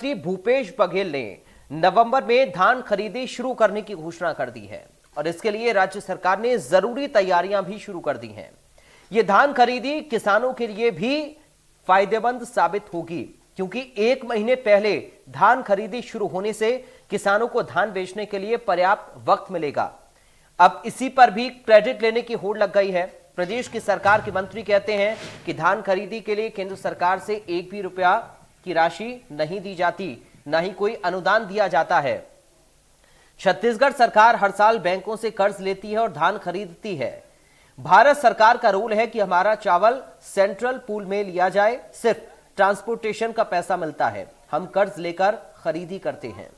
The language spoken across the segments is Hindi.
श्री भूपेश बघेल ने नवंबर में धान खरीदी शुरू करने की घोषणा कर दी है और इसके लिए राज्य सरकार ने जरूरी तैयारियां भी शुरू कर दी हैं। ये धान खरीदी किसानों के लिए भी फायदेमंद साबित होगी, क्योंकि 1 महीने पहले धान खरीदी शुरू होने से किसानों को धान बेचने के लिए पर्याप्त वक्त मिलेगा। अब इसी पर भी क्रेडिट लेने की होड़ लग गई है। प्रदेश की सरकार के मंत्री कहते हैं कि धान खरीदी के लिए केंद्र सरकार से एक भी रुपया की राशि नहीं दी जाती, न ही कोई अनुदान दिया जाता है। छत्तीसगढ़ सरकार हर साल बैंकों से कर्ज लेती है और धान खरीदती है। भारत सरकार का रूल है कि हमारा चावल सेंट्रल पूल में लिया जाए, सिर्फ ट्रांसपोर्टेशन का पैसा मिलता है, हम कर्ज लेकर खरीदी करते हैं।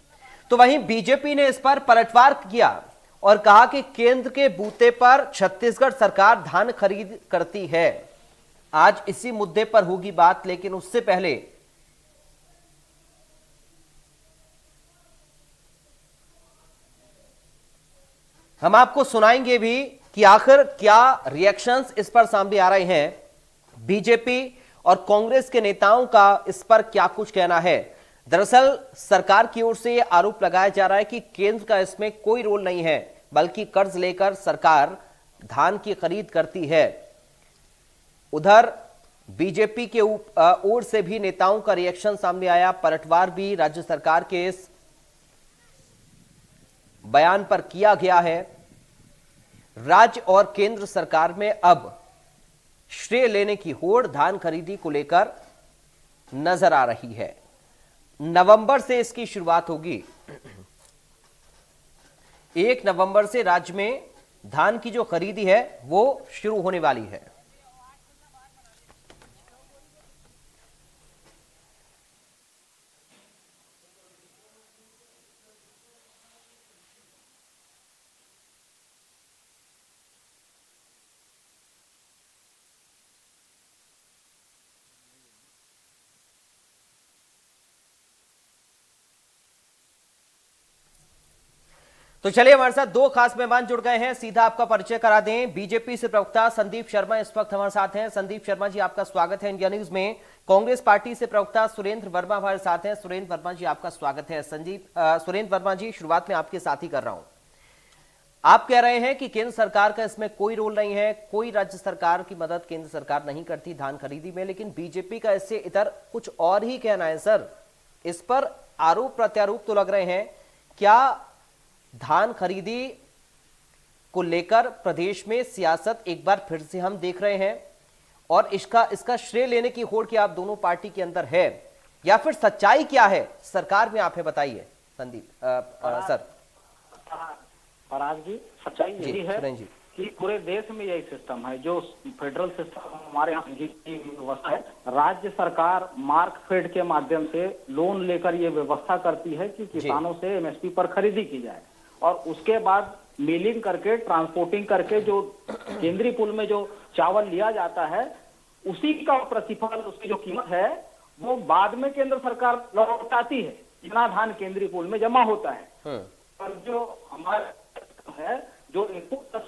तो वहीं बीजेपी ने इस पर पलटवार किया और कहा कि केंद्र के बूते पर छत्तीसगढ़ सरकार धान खरीद करती है। आज इसी मुद्दे पर होगी बात, लेकिन उससे पहले हम आपको सुनाएंगे भी कि आखिर क्या रिएक्शंस इस पर सामने आ रहे हैं। बीजेपी और कांग्रेस के नेताओं का इस पर क्या कुछ कहना है। दरअसल सरकार की ओर से यह आरोप लगाया जा रहा है कि केंद्र का इसमें कोई रोल नहीं है, बल्कि कर्ज लेकर सरकार धान की खरीद करती है। उधर बीजेपी के ओर से भी नेताओं का रिएक्शन सामने आया। पलटवार भी राज्य सरकार के इस बयान पर किया गया है। राज्य और केंद्र सरकार में अब श्रेय लेने की होड़ धान खरीदी को लेकर नजर आ रही है। नवंबर से इसकी शुरुआत होगी। 1 नवंबर से राज्य में धान की जो खरीदी है वो शुरू होने वाली है। तो चलिए हमारे साथ 2 खास मेहमान जुड़ गए हैं, सीधा आपका परिचय करा दें। बीजेपी से प्रवक्ता संदीप शर्मा इस वक्त हमारे साथ हैं। संदीप शर्मा जी, आपका स्वागत है इंडिया न्यूज में। कांग्रेस पार्टी से प्रवक्ता सुरेंद्र वर्मा हमारे साथ हैं। सुरेंद्र वर्मा जी, आपका स्वागत है। सुरेंद्र वर्मा जी, शुरुआत में आपके साथ ही कर रहा हूं। आप कह रहे हैं कि केंद्र सरकार का इसमें कोई रोल नहीं है, कोई राज्य सरकार की मदद केंद्र सरकार नहीं करती धान खरीदी में, लेकिन बीजेपी का इससे इधर कुछ और ही कहना है। सर, इस पर आरोप प्रत्यारोप तो लग रहे हैं। क्या धान खरीदी को लेकर प्रदेश में सियासत एक बार फिर से हम देख रहे हैं और इसका श्रेय लेने की होड़ क्या आप दोनों पार्टी के अंदर है, या फिर सच्चाई क्या है सरकार में, आप है बताइए संदीप सर। फराज जी, सच्चाई यही है जी कि पूरे देश में यही सिस्टम है, जो फेडरल सिस्टम हमारे यहाँ की व्यवस्था है। राज्य सरकार मार्कफेड के माध्यम से लोन लेकर ये व्यवस्था करती है कि किसानों से एमएसपी पर खरीदी की जाए और उसके बाद मिलिंग करके, ट्रांसपोर्टिंग करके जो केंद्रीय पूल में जो चावल लिया जाता है, उसी का प्रतिफल, उसकी जो कीमत है वो बाद में केंद्र सरकार लौटाती है। इतना धान केंद्रीय पूल में जमा होता है और जो हमारे है, जो इनपुट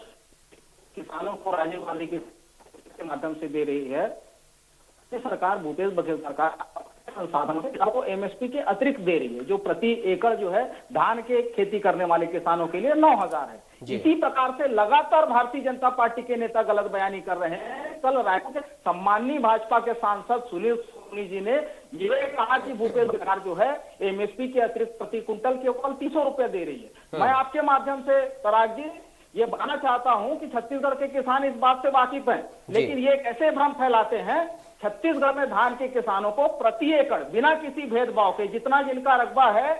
किसानों को राजीव गांधी के माध्यम से दे रही है, सरकार भूपेश बघेल सरकार संसाधनों से किसानों को एमएसपी के अतिरिक्त दे रही है, जो प्रति एकड़ जो है धान के खेती करने वाले किसानों के लिए 9,000 है। इसी प्रकार से लगातार भारतीय जनता पार्टी के नेता गलत बयानी कर रहे हैं। कल रायपुर के सम्माननीय भाजपा के सांसद सुनील सोनी जी ने ये कहा कि भूपेश सरकार जो है एमएसपी के अतिरिक्त प्रति कुंटल केवल 300 रुपए दे रही है। मैं आपके माध्यम से पराग जी ये बताना चाहता हूं कि छत्तीसगढ़ के किसान इस बात से वाकिफ हैं, लेकिन ये कैसे भ्रम फैलाते हैं। छत्तीसगढ़ में धान के किसानों को प्रति एकड़ बिना किसी भेदभाव के जितना जिनका रकबा है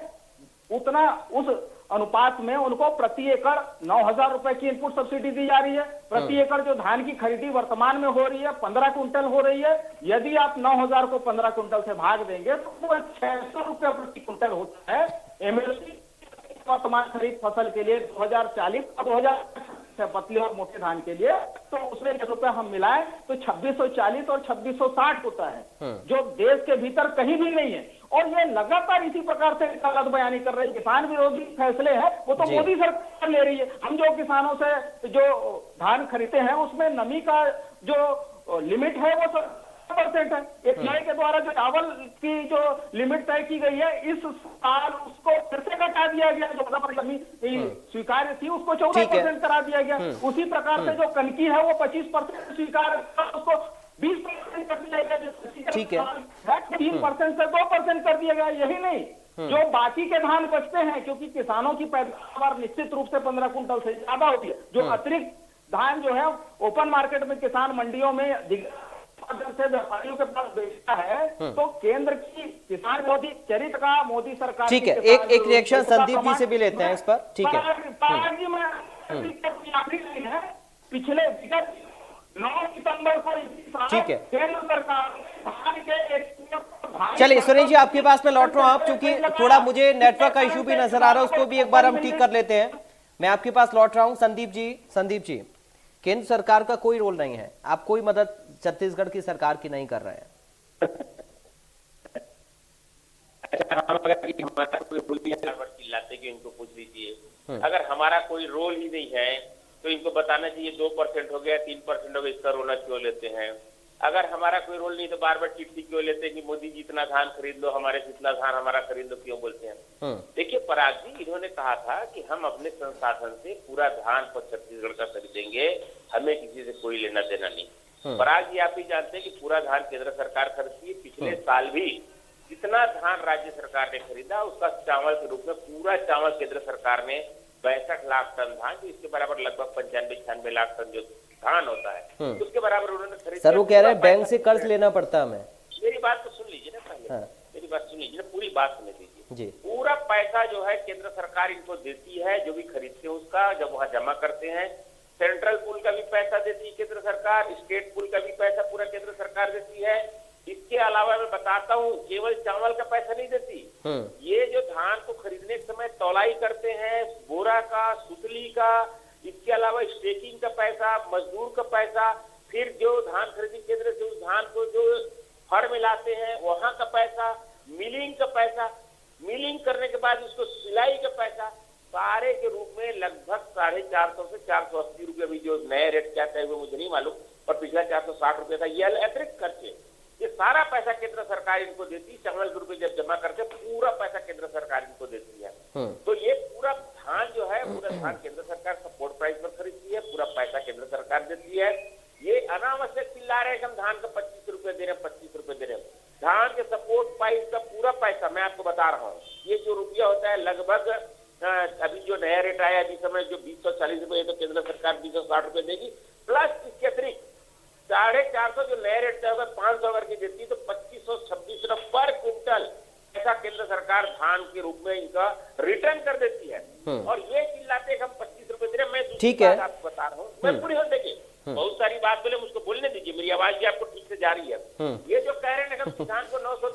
उतना उस अनुपात में उनको प्रति एकड़ 9,000 रुपए की इनपुट सब्सिडी दी जा रही है। प्रति एकड़ जो धान की खरीदी वर्तमान में हो रही है 15 कुंटल हो रही है। यदि आप 9,000 को 15 कुंटल से भाग देंगे तो वो 600 रुपए प्रति कुंटल होता है। एमएसपी वर्तमान खरीद फसल के लिए 2040 और 2000 पतले और मोटे धान के लिए, तो उसमें रुपए हम मिलाएं तो 2640 और 2660 होता है, जो देश के भीतर कहीं भी नहीं है। और ये लगातार इसी प्रकार से गलत बयानी कर रहे हैं। किसान विरोधी फैसले हैं वो तो मोदी सरकार ले रही है। हम जो किसानों से जो धान खरीदते हैं उसमें नमी का जो लिमिट है वो 15% है। एफसीआई के द्वारा जो चावल की जो लिमिट तय की गई है, इस साल उसको फिर से घटा दिया गया। जो 14% स्वीकार्य थी उसको 14% करा दिया गया। उसी प्रकार से जो कनकी है वो 25% स्वीकार, उसको 20% कर दिया गया। ठीक है। 3% से 2% कर दिया गया। यही नहीं, जो बाकी के धान बचते हैं, क्योंकि किसानों की पैदावार निश्चित रूप से 15 कुंटल से ज्यादा होती है, जो अतिरिक्त धान जो है ओपन मार्केट में किसान मंडियों में से व्यापारियों के पास बेचता है, तो केंद्र की किसान विरोधी चरित्र का मोदी सरकार। ठीक है, एक रिएक्शन संदीप जी से भी लेते हैं इस पर। ठीक है, जी मैं आखिरी लाइन है, पिछले विगत 9 सितंबर को ठीक है, केंद्र सरकार धान के चलिए सुरेश जी आपके पास मैं लौट रहा हूं, आप चूंकि थोड़ा मुझे नेटवर्क का इशू भी नजर आ रहा है, उसको भी एक बार हम ठीक कर लेते हैं। मैं आपके पास लौट रहा हूं। संदीप जी, केंद्र सरकार का कोई रोल नहीं है, आप कोई मदद छत्तीसगढ़ की सरकार की नहीं कर रहे हैं। हमारा कोई रोल नहीं है, चिल्लाते कि इनको पूछ लीजिए। अगर हमारा कोई रोल ही नहीं है तो इनको बताना चाहिए 2% हो गया, 3% हो गया, इसका रोना क्यों लेते हैं। अगर हमारा कोई रोल नहीं तो बार बार चिट्ठी क्यों लेते हैं कि मोदी जी इतना धान खरीद लो, हमारे जितना धान हमारा खरीद लो, क्यों बोलते हैं। देखिए पराग जी, इन्होंने कहा था कि हम अपने संसाधन से पूरा धान पर छत्तीसगढ़ का खरीदेंगे, हमें किसी से कोई लेना देना नहीं। पराग जी आप भी जानते हैं कि पूरा धान केंद्र सरकार खरीदती है। पिछले साल भी जितना धान राज्य सरकार ने खरीदा उसका चावल के रूप में पूरा चावल केंद्र सरकार ने 62 लाख टन धान, जो इसके बराबर लगभग 95-96 लाख टन जो धान होता है, उसके बराबर उन्होंने खरीदा। सर वो कह रहे हैं बैंक से कर्ज लेना पड़ता है हमें। मेरी बात तो सुन लीजिए ना पहले। हाँ। मेरी बात सुन लीजिए ना, पूरी बात सुन लीजिए जी। पूरा पैसा जो है केंद्र सरकार इनको देती है, जो भी खरीदते हैं उसका, जब वहाँ जमा करते हैं। सेंट्रल पूल का भी पैसा देती है केंद्र सरकार, स्टेट पूल का भी पैसा पूरा केंद्र सरकार देती है। इसके अलावा मैं बताता हूँ, केवल चावल का पैसा नहीं देती, ये जो धान को खरीदने के समय तौलाई करते हैं, बोरा का, सुतली का, इसके अलावा स्टेकिंग का पैसा, मजदूर का पैसा, फिर जो धान खरीदी केंद्र से उस धान को जो फर मिलाते हैं वहां का पैसा, मिलिंग का पैसा, मिलिंग करने के बाद उसको सिलाई का पैसा, सारे के रूप में लगभग 450 से 480 रुपये। अभी जो नए रेट क्या तय हुए मुझे नहीं मालूम, पर पिछला 460 रुपये था। ये अतिरिक्त खर्चे, ये सारा पैसा केंद्र सरकार इनको देती। चावल के रुपये जब जमा करके पूरा पैसा केंद्र सरकार इनको देती है। तो ये पूरा धान जो है, पूरा धान केंद्र सरकार सपोर्ट प्राइस पर खरीदती है, पूरा पैसा केंद्र सरकार देती है। ये अनावश्यक चिल्ला रहे हैं हम धान का 25 रुपए दे रहे हैं, 25 रुपए दे रहे हैं। धान के सपोर्ट प्राइस का पूरा पैसा मैं आपको बता रहा हूँ, ये जो रुपया होता है लगभग अभी जो नया रेट आया अभी समय जो 240 रुपए, तो केंद्र सरकार 260 रुपए देगी, प्लस इसके अतिरिक्त 450 जो नया रेट होगा 500 अगर की देती तो 2526 रुपए पर क्विंटल ऐसा केंद्र सरकार धान के रूप में इनका रिटर्न कर देती है। और ये चिल्लाते हम 25 रुपए दे रहे। मैं ठीक है, आपको बता रहा हूँ, मैं पूरी हो देखिए बहुत सारी बात बोले, मुझको बोलने दीजिए, मेरी आवाज भी आपको ठीक से जा रही है। ये जो कह रहे हैं हम किसान को 900,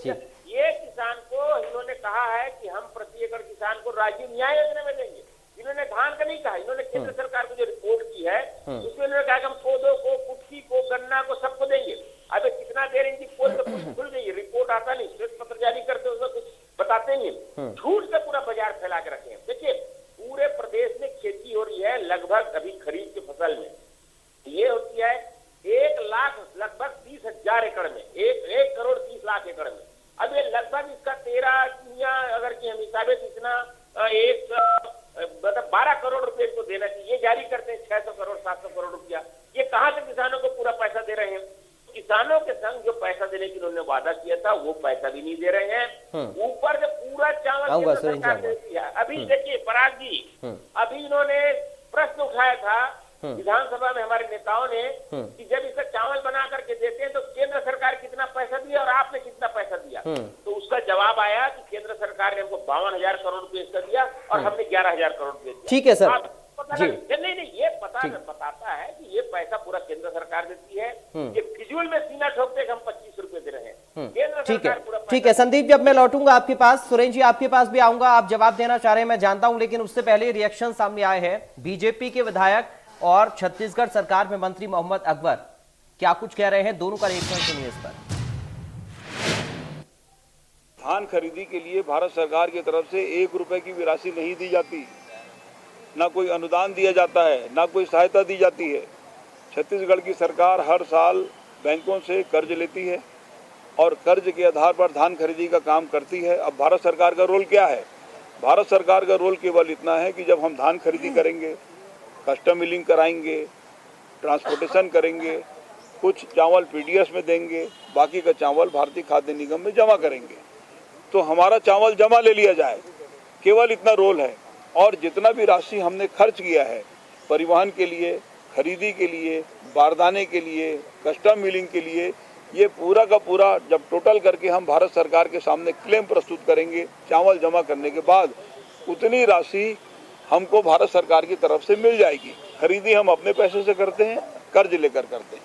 ये किसान को इन्होंने कहा है कि हम प्रति एकड़ किसान को राजीव न्याय योजना में देंगे। इन्होंने धान का नहीं कहा, इन्होंने केंद्र सरकार को जो रिपोर्ट की है उसमें इन्होंने कहा कि हम पौधों को, कुटकी को, गन्ना को सबको देंगे। अब कितना देर इनकी पोल तो खुल गई, रिपोर्ट आता नहीं, श्वेत पत्र जारी करते उसमें कुछ बताते नहीं, झूठ से पूरा बाजार फैला के रखे हैं। देखिए पूरे प्रदेश में खेती हो रही है, लगभग अभी खरीफ की फसल में ये होती है 1 लाख लगभग 30,000 एकड़ में, 1 करोड़ 30 लाख एकड़ में। अब ये लगभग इसका 13 अगर की हम हिसाबे इतना मतलब 12 करोड़ रुपए को देना चाहिए। जारी करते हैं 600 करोड़ 700 करोड़ रुपया। ये कहां से किसानों को पूरा पैसा दे रहे हैं? किसानों के संग जो पैसा देने की उन्होंने वादा किया था वो पैसा भी नहीं दे रहे हैं। ऊपर से पूरा चावल सरकार देती है। अभी देखिए पराग जी, अभी इन्होंने प्रश्न उठाया था विधानसभा में हमारे नेताओं ने कि जब इसका चावल बना करके देते हैं तो केंद्र सरकार कितना पैसा दिया और आपने कितना पैसा दिया। तो उसका जवाब आया कि केंद्र सरकार ने हमको 52,000 करोड़ रुपए इसका दिया और हमने 11,000 करोड़ रुपए दिया। ठीक है सर जी। नहीं, ये बताता है कि ये पैसा पूरा केंद्र सरकार देती है। ये फिजूल में सीना ठोकते हम 25 रुपए दे रहे हैं, केंद्र सरकार पूरा। ठीक है संदीप जी, अब मैं लौटूंगा आपके पास। सुरेश जी आपके पास भी आऊंगा, आप जवाब देना चाह रहे हैं मैं जानता हूं, लेकिन उससे पहले रिएक्शन सामने आए हैं बीजेपी के विधायक और छत्तीसगढ़ सरकार में मंत्री मोहम्मद अकबर क्या कुछ कह रहे हैं, दोनों का रिएक्शन सुनिए इस पर। धान खरीदी के लिए भारत सरकार की तरफ से 1 रुपए की भी राशि नहीं दी जाती, ना कोई अनुदान दिया जाता है, ना कोई सहायता दी जाती है। छत्तीसगढ़ की सरकार हर साल बैंकों से कर्ज लेती है और कर्ज के आधार पर धान खरीदी का काम करती है। अब भारत सरकार का रोल क्या है? भारत सरकार का रोल केवल इतना है कि जब हम धान खरीदी करेंगे, कस्टम मिलिंग कराएंगे, ट्रांसपोर्टेशन करेंगे, कुछ चावल पीडीएस में देंगे, बाकी का चावल भारतीय खाद्य निगम में जमा करेंगे, तो हमारा चावल जमा ले लिया जाए, केवल इतना रोल है। और जितना भी राशि हमने खर्च किया है परिवहन के लिए, खरीदी के लिए, बारदाने के लिए, कस्टम मिलिंग के लिए, ये पूरा का पूरा जब टोटल करके हम भारत सरकार के सामने क्लेम प्रस्तुत करेंगे, चावल जमा करने के बाद उतनी राशि हमको भारत सरकार की तरफ से मिल जाएगी। खरीदी हम अपने पैसे से करते हैं, कर्ज लेकर करते हैं।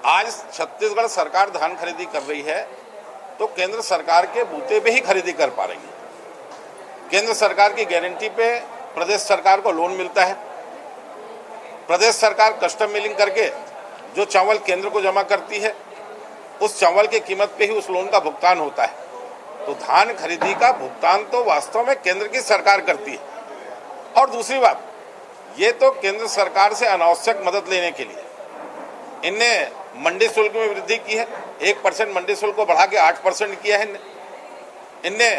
आज छत्तीसगढ़ सरकार धान खरीदी कर रही है तो केंद्र सरकार के बूते पे ही खरीदी कर पा रही है। केंद्र सरकार की गारंटी पे प्रदेश सरकार को लोन मिलता है। प्रदेश सरकार कस्टम मिलिंग करके जो चावल केंद्र को जमा करती है उस चावल की कीमत पे ही उस लोन का भुगतान होता है। तो धान खरीदी का भुगतान तो वास्तव में केंद्र की सरकार करती है। और दूसरी बात, ये तो केंद्र सरकार से अनावश्यक मदद लेने के लिए इनने मंडी शुल्क में वृद्धि की है। 1% मंडी शुल्क को बढ़ा के 8% किया है। इनने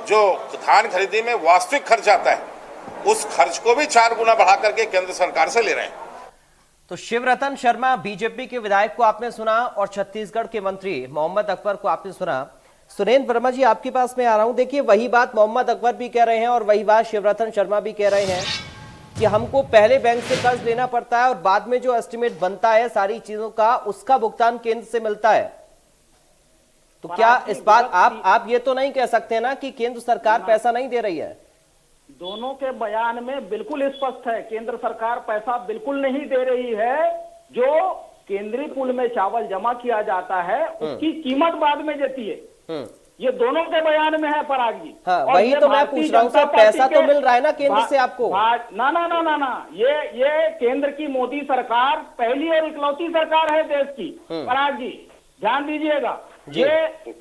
जो धान खरीदी में वास्तविक खर्च आता है उस खर्च को भी 4 गुना बढ़ा करके केंद्र सरकार से ले रहे हैं। तो शिवरतन शर्मा बीजेपी के विधायक को आपने सुना और छत्तीसगढ़ के मंत्री मोहम्मद अकबर को आपने सुना। सुरेंद्र वर्मा जी, आपके पास मैं आ रहा हूं। देखिए, वही बात मोहम्मद अकबर भी कह रहे हैं और वही बात शिवरतन शर्मा भी कह रहे हैं कि हमको पहले बैंक से कर्ज लेना पड़ता है और बाद में जो एस्टिमेट बनता है सारी चीजों का, उसका भुगतान केंद्र से मिलता है। तो क्या इस बात आप ये तो नहीं कह सकते ना कि केंद्र सरकार पैसा नहीं दे रही है? दोनों के बयान में बिल्कुल स्पष्ट है, केंद्र सरकार पैसा बिल्कुल नहीं दे रही है। जो केंद्रीय पूल में चावल जमा किया जाता है उसकी कीमत बाद में देती है। ये दोनों के बयान में है पराग जी। हाँ, वही तो मैं पूछ रहा हूँ सर, पैसा तो मिल रहा है ना केंद्र से आपको? ना, ये केंद्र की मोदी सरकार पहली और इकलौती सरकार है देश की। पराग जी ध्यान दीजिएगा, ये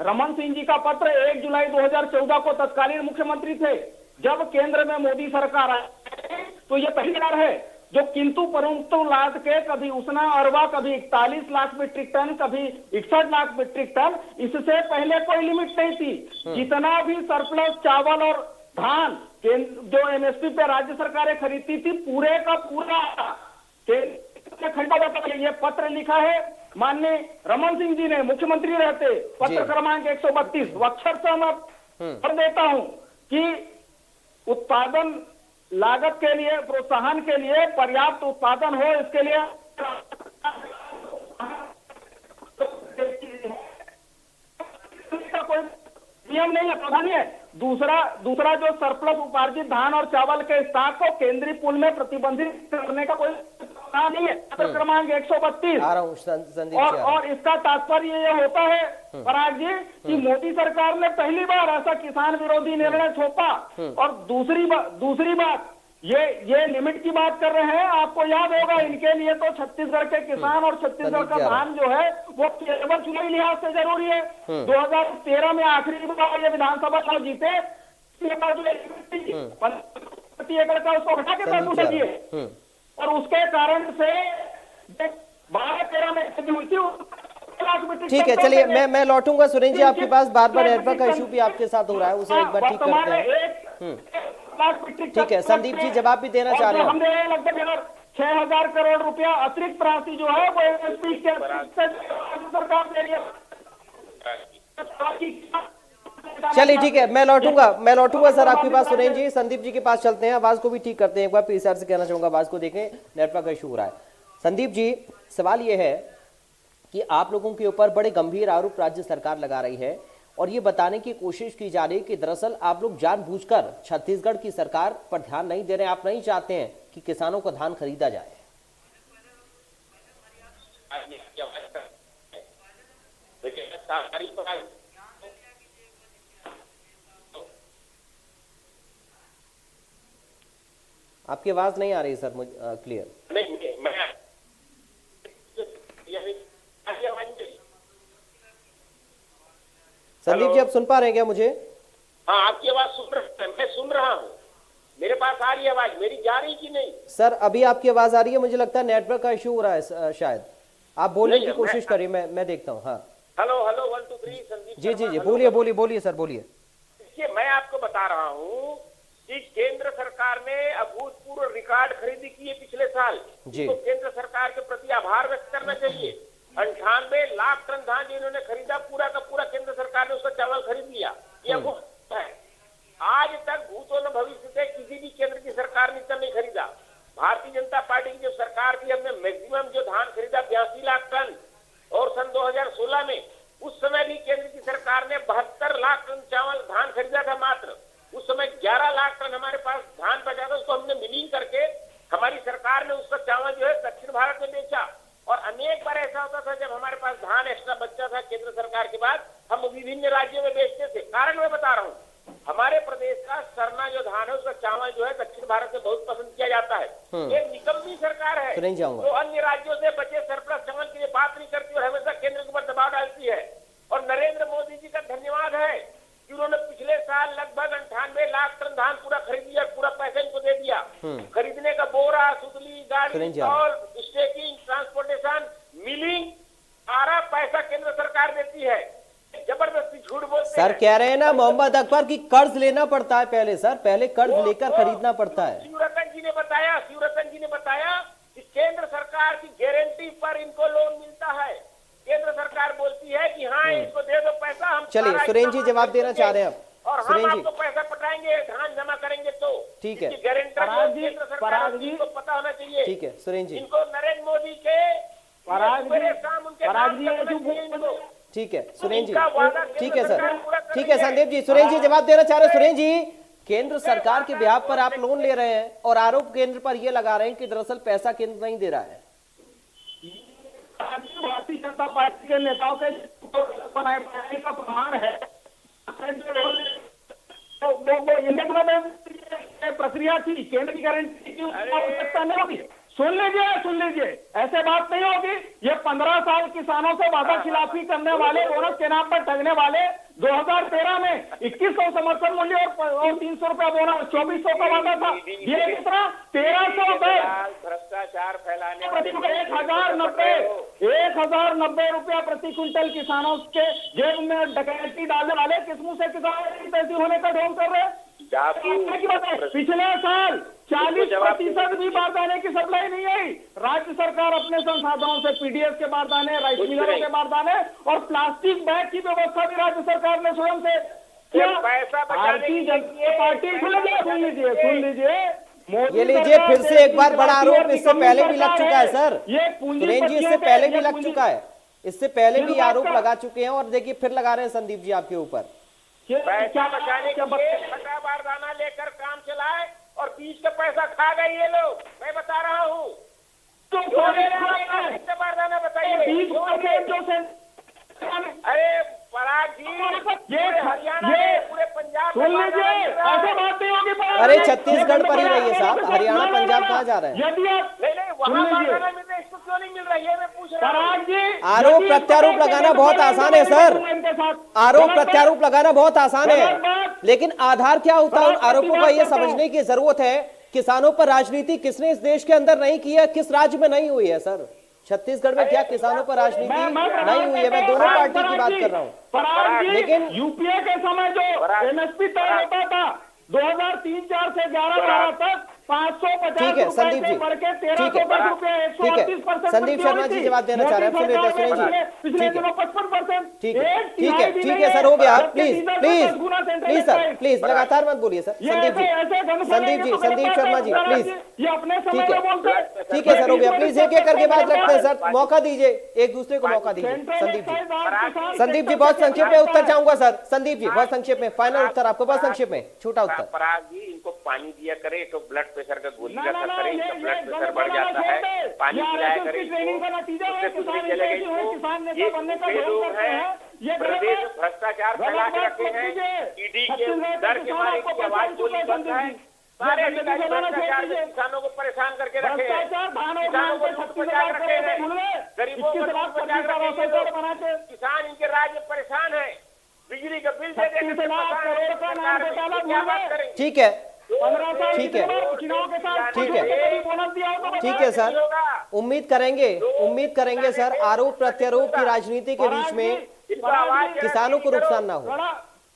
रमन सिंह जी का पत्र 1 जुलाई 2014 को तत्कालीन मुख्यमंत्री थे। जब केंद्र में मोदी सरकार आई तो ये पहली बार है जो किंतु परंतु लाद के कभी उसना अरवा, कभी 41 लाख मीट्रिक टन, कभी 61 लाख मीट्रिक टन, इससे पहले कोई लिमिट नहीं थी। जितना भी सरप्लस चावल और धान जो एमएसपी पे राज्य सरकारें खरीदती थी पूरे का पूरा खरीदा जाता था। ये पत्र लिखा है माननीय रमन सिंह जी ने, मुख्यमंत्री रहते, पत्र क्रमांक 132। अक्षर से मैं पढ़ देता हूं कि उत्पादन लागत के लिए, प्रोत्साहन के लिए पर्याप्त उत्पादन हो, इसके लिए कोई नियम नहीं है, प्रावधान है। दूसरा जो सरप्लस उपार्जित धान और चावल के स्टॉक को केंद्रीय पूल में प्रतिबंधित करने का कोई प्रावधान नहीं है। पत्र क्रमांक 132। और इसका तात्पर्य ये होता है पराग जी कि मोदी सरकार ने पहली बार ऐसा किसान विरोधी निर्णय थोपा। और दूसरी बात ये लिमिट की बात कर रहे हैं। आपको याद होगा, इनके लिए तो छत्तीसगढ़ के किसान और छत्तीसगढ़ का धान जो है वो केवल चुनावी लिहाज से जरूरी है। 2013 में आखिरी बार ये विधानसभा चुनाव जीते, प्रति एकड़ का उसको घटा के 10 रुपए दिए और उसके कारण से 12-13 में हुई थी। ठीक है, चलिए मैं लौटूंगा सुरेंद्र जी आपके पास। बार बार नेटवर्क का इशू भी आपके साथ हो रहा है, उसे एक बार ठीक करते हैं। ठीक है, संदीप जी जवाब भी देना चाह रहे हैं। हम दे रहे हैं लगभग 6,000 करोड़ रुपया अतिरिक्त राशि जो है वो एमएसपी के सरकार दे रही है। चलिए ठीक है, मैं लौटूंगा सर आपके पास। सुरेंद्र जी, संदीप जी के पास चलते हैं, आवाज को भी ठीक करते हैं। एक बार पीसीआर से कहना चाहूंगा, आवाज को देखें, नेटवर्क का इशू हो रहा है। संदीप जी, सवाल यह है कि आप लोगों के ऊपर बड़े गंभीर आरोप राज्य सरकार लगा रही है और ये बताने की कोशिश की जा रही है कि दरअसल आप लोग जानबूझकर छत्तीसगढ़ की सरकार पर ध्यान नहीं दे रहे हैं। आप नहीं चाहते हैं कि किसानों को धान खरीदा जाए। आपकी आवाज नहीं आ रही सर मुझे क्लियर। संदीप जी, आप सुन पा रहे हैं क्या मुझे? हाँ, आपकी आवाज मैं सुन रहा हूँ। मेरे पास आ रही है आवाज, मेरी जा रही कि नहीं? सर अभी आपकी आवाज आ रही है, मुझे लगता है नेटवर्क का इशू हो रहा है शायद। आप बोलने की कोशिश करिए, मैं देखता हूँ। हाँ हेलो हेलो 1 2 3 संदीप जी जी शर्मा, जी, हेलो। बोलिए सर, बोलिए। देखिए, मैं आपको बता रहा हूँ कि केंद्र सरकार ने अभूतपूर्व रिकॉर्ड खरीदी की है पिछले साल। जी। तो केंद्र सरकार के प्रति आभार व्यक्त करना चाहिए। 98 लाख टन धान जो इन्होंने खरीदा, पूरा का पूरा केंद्र सरकार ने उसका चावल खरीद लिया। ये अभूतपूर्व है। आज तक भूतो न भविष्य से किसी भी केंद्र की सरकार ने इतना नहीं खरीदा। भारतीय जनता पार्टी की जो सरकार थी, हमने मैक्सिमम जो धान खरीदा 82 लाख टन, और सन 2016 में उस समय भी केंद्र की सरकार ने 72 लाख टन चावल धान खरीदा था मात्र। उस समय 11 लाख टन हमारे पास धान बचा था, उसको हमने मिलिंग करके हमारी सरकार ने उसका चावल जो है दक्षिण भारत में बेचा। और अनेक बार ऐसा होता था जब हमारे पास धान एक्स्ट्रा बचा था केंद्र सरकार के बाद, हम विभिन्न राज्यों में बेचते थे। कारण मैं बता रहा हूँ, हमारे प्रदेश का सरना जो धान है उसका चावल जो है दक्षिण भारत में बहुत पसंद किया जाता है। एक निकम्मी सरकार है जो अन्य राज्यों से बचे सरप्लस चावल के लिए बात नहीं करती और हमेशा केंद्र के ऊपर दबाव डालती है। और नरेंद्र मोदी जी का धन्यवाद है कि उन्होंने पिछले साल लगभग 98 लाख टन धान पूरा खरीद लिया, पूरा पैसा इनको दे दिया। खरीदने का बोरा, सुतली, गाड़ी, स्टॉल, स्टेकिंग, ट्रांसपोर्टेशन, मिलिंग, सारा पैसा केंद्र सरकार देती है। जबरदस्ती झूठ बोलते सर कह रहे हैं ना मोहम्मद अकबर की कर्ज लेना पड़ता है पहले, सर पहले कर्ज लेकर खरीदना पड़ता है। शिवरतन जी ने बताया कि केंद्र सरकार की गारंटी पर इनको लोन मिलता है। केंद्र सरकार बोलती है कि हाँ इसको दे दो पैसा, हम चलिए सुरेंद्र जी जवाब देना चाह रहे हैं आप। और हम आपको पैसा पटाएंगे धान जमा करेंगे तो। ठीक है, गारंटर केंद्र सरकार को पता होना चाहिए। ठीक है सुरेंद्र जी, इनको नरेंद्र मोदी के ठीक है सुरेंद्र जी, ठीक है सर, ठीक है संदीप जी। सुरेंद्र जी जवाब देना चाह रहे हैं। सुरेंद्र जी, केंद्र सरकार के बिहाफ पर आप लोन ले रहे हैं और आरोप केंद्र पर यह लगा रहे हैं कि दरअसल पैसा केंद्र नहीं दे रहा है। भारतीय जनता पार्टी के नेताओं के बनाने का प्रमाण है। प्रक्रिया थी, केंद्र की गारंटी की आवश्यकता नहीं होगी। सुन लीजिए, ऐसे बात नहीं होगी। ये 15 साल किसानों से वादा खिलाफी करने वाले, बोनस के नाम पर ठगने वाले, 2013 में 2100 समर्थन मूल्य और 300 रुपया बोनस, 2400 का वादा था। ये कितना 1300 भ्रष्टाचार फैलाने 1090 रुपया प्रति क्विंटल किसानों के जेब में डकैती डालने वाले किस मुंह से किसान पैसे होने का ढोंग कर रहे हैं। पिछले साल 40% भी बारदाने की सप्लाई नहीं आई। राज्य सरकार अपने संसाधनों से पीडीएस के बारदाने, राइस मिलरों के बारदाने और प्लास्टिक बैग की व्यवस्था भी राज्य सरकार ने स्वयं से किया। भारतीय जनता पार्टी, सुन लीजिए, ये लीजिए फिर से एक बार बड़ा आरोप इससे पहले भी लग चुका है सर। सुरेंद्र जी इससे पहले भी लग चुका है, इससे पहले भी आरोप लगा चुके हैं और देखिए फिर लगा रहे हैं संदीप जी आपके ऊपर। पैसा बचाने के लिए फटा बारदाना लेकर काम चलाए और बीच का पैसा खा गए ये लोग। मैं बता रहा हूँ, तो बारदाना बताइए। अरे पराग जी, ये हरियाणा, पूरे पंजाब, सुन लीजिए, ऐसे बात नहीं होगी। अरे छत्तीसगढ़ पर ही रहिए साहब, हरियाणा पंजाब कहाँ जा रहे हैं? यदि आप वहाँ बारदाना मिलता है, इसको क्यों नहीं मिल रहा है? ये मैं पूछ रहा हूँ। आरोप प्रत्यारोप लगाना बहुत आसान है सर, आरोप प्रत्यारोप लगाना बहुत आसान है, लेकिन आधार क्या होता है उन आरोपों का ये समझने की जरूरत है। किसानों पर राजनीति किसने इस देश के अंदर नहीं की है, किस राज्य में नहीं हुई है सर? छत्तीसगढ़ में क्या किसानों पर राजनीति नहीं हुई है? मैं दोनों पार्टी की बात कर रहा हूँ। लेकिन यूपीए के समय जो एमएसपी तय होता था 2003-4 से 11-12 तक 550 ठीक है संदीप जी, ठीक है संदीप शर्मा जी जवाब देना चाह रहे हैं, सुन लेते हैं सुरेंद्र जी। ठीक है सर, हो गया। प्लीज सर, प्लीज लगातार मत बोलिए सर। संदीप शर्मा जी प्लीज, ठीक है सर, हो गया। प्लीज एक एक करके बात रखते हैं सर, मौका दीजिए, एक दूसरे को मौका दीजिए। संदीप जी बहुत संक्षेप में उत्तर चाहूंगा सर। संदीप जी बहुत संक्षेप में, फाइनल उत्तर आपको, बहुत संक्षेप में, छोटा उत्तर। पराग जी, इनको पानी दिया करे तो ब्लड प्रेशर का गोली का असर करे, इसका ब्लड प्रेशर बढ़ जाता है। पानी पिलाया करे, उससे कुछ नहीं चलेगा। ये लोग हैं प्रदेश भ्रष्टाचार फैला के रखे हैं, ईडी के डर के मारे इनकी आवाज बोली बंद है। सारे अधिकारी भ्रष्टाचार से किसानों को परेशान करके रखे हैं, किसानों को लूट बचा रखे हैं, गरीबों को लूट बचा रखे हैं। किसान इनके राज्य में परेशान है, बिजली का बिल दे देते। ठीक है, 15 साल ठीक है। चुनाव के साथ ठीक है। बोनस दिया हो तो ठीक है सर, उम्मीद करेंगे सर आरोप प्रत्यारोप की राजनीति के बीच में किसानों को नुकसान ना हो।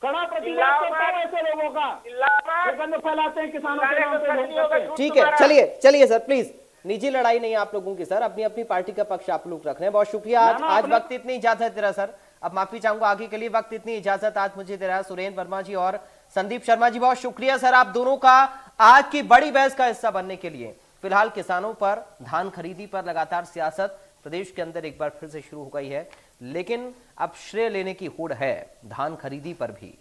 कड़ा प्रतिवाद करता हूं ऐसे लोगों का जो गंद फैलाते हैं किसानों के नाम पे। ठीक है, चलिए सर प्लीज, निजी लड़ाई नहीं आप लोगों की सर, अपनी अपनी पार्टी का पक्ष आप लोग रख रहे हैं। बहुत शुक्रिया, आज वक्त इतनी इजाजत दे रहा सर, अब माफी चाहूंगा आगे के लिए, वक्त इतनी इजाजत आज मुझे दे रहा है सुरेंद्र वर्मा जी और संदीप शर्मा जी। बहुत शुक्रिया सर आप दोनों का आज की बड़ी बहस का हिस्सा बनने के लिए। फिलहाल किसानों पर धान खरीदी पर लगातार सियासत प्रदेश के अंदर एक बार फिर से शुरू हो गई है, लेकिन अब श्रेय लेने की होड़ है धान खरीदी पर भी।